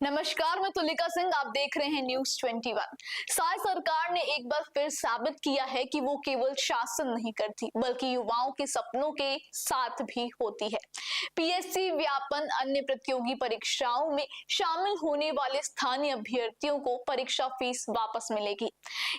नमस्कार, मैं तुलिका सिंह। आप देख रहे हैं न्यूज 21। साय सरकार ने एक बार फिर साबित किया है कि वो केवल शासन नहीं करती बल्कि युवाओं के सपनों के साथ भी होती है। पीएससी व्यापन अन्य प्रतियोगी परीक्षाओं में शामिल होने वाले स्थानीय अभ्यर्थियों को परीक्षा फीस वापस मिलेगी।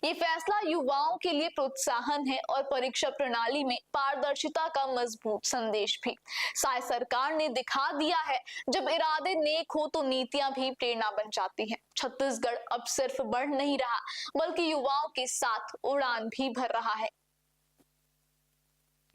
ये फैसला युवाओं के लिए प्रोत्साहन है और परीक्षा प्रणाली में पारदर्शिता का मजबूत संदेश भी। साय सरकार ने दिखा दिया है, जब इरादे नेक हो तो नीतियां भी प्रेरणा बन जाती है। छत्तीसगढ़ अब सिर्फ बढ़ नहीं रहा बल्कि युवाओं के साथ उड़ान भी भर रहा है।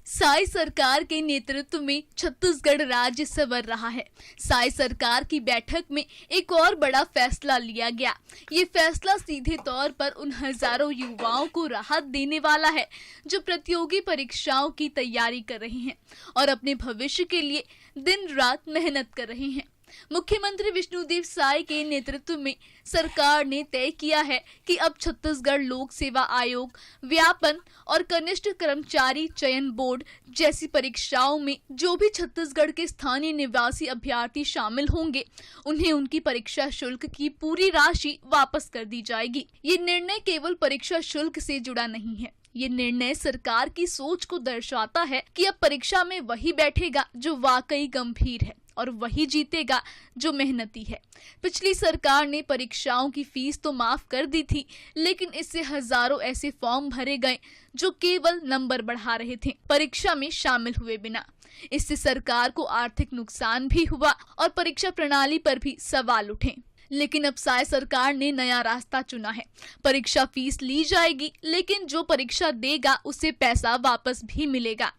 साय सरकार के नेतृत्व में छत्तीसगढ़ राज्य संवर रहा है। साय सरकार की बैठक में एक और बड़ा फैसला लिया गया। ये फैसला सीधे तौर पर उन हजारों युवाओं को राहत देने वाला है जो प्रतियोगी परीक्षाओं की तैयारी कर रहे हैं और अपने भविष्य के लिए दिन रात मेहनत कर रहे हैं। मुख्यमंत्री विष्णुदेव साय के नेतृत्व में सरकार ने तय किया है कि अब छत्तीसगढ़ लोक सेवा आयोग, व्यापन और कनिष्ठ कर्मचारी चयन बोर्ड जैसी परीक्षाओं में जो भी छत्तीसगढ़ के स्थानीय निवासी अभ्यर्थी शामिल होंगे, उन्हें उनकी परीक्षा शुल्क की पूरी राशि वापस कर दी जाएगी। ये निर्णय केवल परीक्षा शुल्क से जुड़ा नहीं है। ये निर्णय सरकार की सोच को दर्शाता है कि अब परीक्षा में वही बैठेगा जो वाकई गंभीर है और वही जीतेगा जो मेहनती है। पिछली सरकार ने परीक्षाओं की फीस तो माफ कर दी थी, लेकिन इससे हजारों ऐसे फॉर्म भरे गए जो केवल नंबर बढ़ा रहे थे, परीक्षा में शामिल हुए बिना। इससे सरकार को आर्थिक नुकसान भी हुआ और परीक्षा प्रणाली पर भी सवाल उठे। लेकिन अब साय सरकार ने नया रास्ता चुना है। परीक्षा फीस ली जाएगी, लेकिन जो परीक्षा देगा उसे पैसा वापस भी मिलेगा।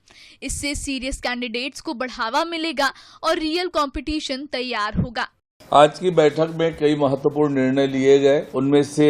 इससे सीरियस कैंडिडेट्स को बढ़ावा मिलेगा और रियल कंपटीशन तैयार होगा। आज की बैठक में कई महत्वपूर्ण निर्णय लिए गए। उनमें से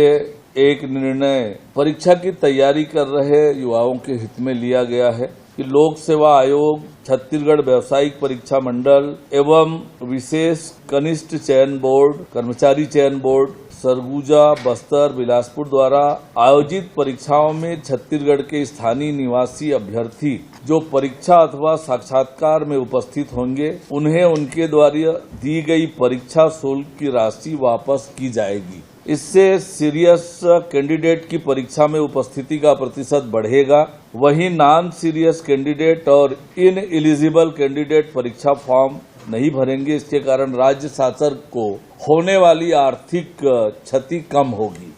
एक निर्णय परीक्षा की तैयारी कर रहे युवाओं के हित में लिया गया है कि लोक सेवा आयोग, छत्तीसगढ़ व्यावसायिक परीक्षा मंडल एवं विशेष कनिष्ठ चयन बोर्ड, कर्मचारी चयन बोर्ड, सरगुजा, बस्तर, बिलासपुर द्वारा आयोजित परीक्षाओं में छत्तीसगढ़ के स्थानीय निवासी अभ्यर्थी जो परीक्षा अथवा साक्षात्कार में उपस्थित होंगे, उन्हें उनके द्वारा दी गई परीक्षा शुल्क की राशि वापस की जाएगी। इससे सीरियस कैंडिडेट की परीक्षा में उपस्थिति का प्रतिशत बढ़ेगा। वहीं नॉन सीरियस कैंडिडेट और इन एलिजिबल कैंडिडेट परीक्षा फॉर्म नहीं भरेंगे। इसके कारण राज्य शासन को होने वाली आर्थिक क्षति कम होगी।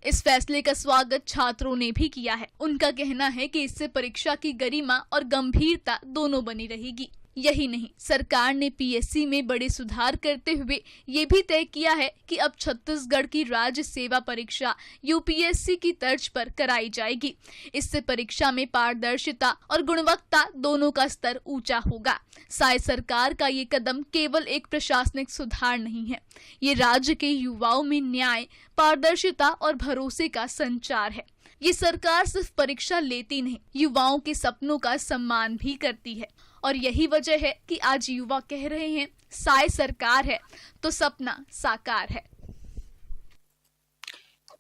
इस फैसले का स्वागत छात्रों ने भी किया है। उनका कहना है कि इससे परीक्षा की गरिमा और गंभीरता दोनों बनी रहेगी। यही नहीं, सरकार ने पीएससी में बड़े सुधार करते हुए ये भी तय किया है कि अब छत्तीसगढ़ की राज्य सेवा परीक्षा यूपीएससी की तर्ज पर कराई जाएगी। इससे परीक्षा में पारदर्शिता और गुणवत्ता दोनों का स्तर ऊंचा होगा। साय सरकार का ये कदम केवल एक प्रशासनिक सुधार नहीं है, ये राज्य के युवाओं में न्याय, पारदर्शिता और भरोसे का संचार है। ये सरकार सिर्फ परीक्षा लेती नहीं, युवाओं के सपनों का सम्मान भी करती है। और यही वजह है कि आज युवा कह रहे हैं, साय सरकार है तो सपना साकार है।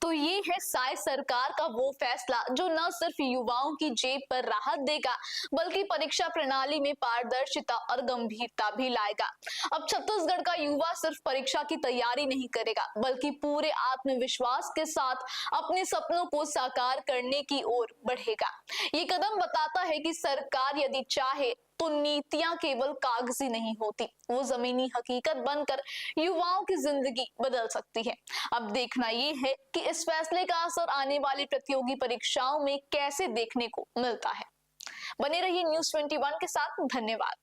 तो ये है साय सरकार का वो फैसला जो न सिर्फ युवाओं की जेब पर राहत देगा बल्कि परीक्षा प्रणाली में पारदर्शिता और गंभीरता भी लाएगा। अब छत्तीसगढ़ का युवा सिर्फ परीक्षा की तैयारी नहीं करेगा बल्कि पूरे आत्मविश्वास के साथ अपने सपनों को साकार करने की ओर बढ़ेगा। ये कदम बताता है कि सरकार यदि चाहे तो नीतियां केवल कागजी नहीं होती, वो जमीनी हकीकत बनकर युवाओं की जिंदगी बदल सकती है। अब देखना ये है कि इस फैसले का असर आने वाली प्रतियोगी परीक्षाओं में कैसे देखने को मिलता है। बने रहिए न्यूज 21 के साथ। धन्यवाद।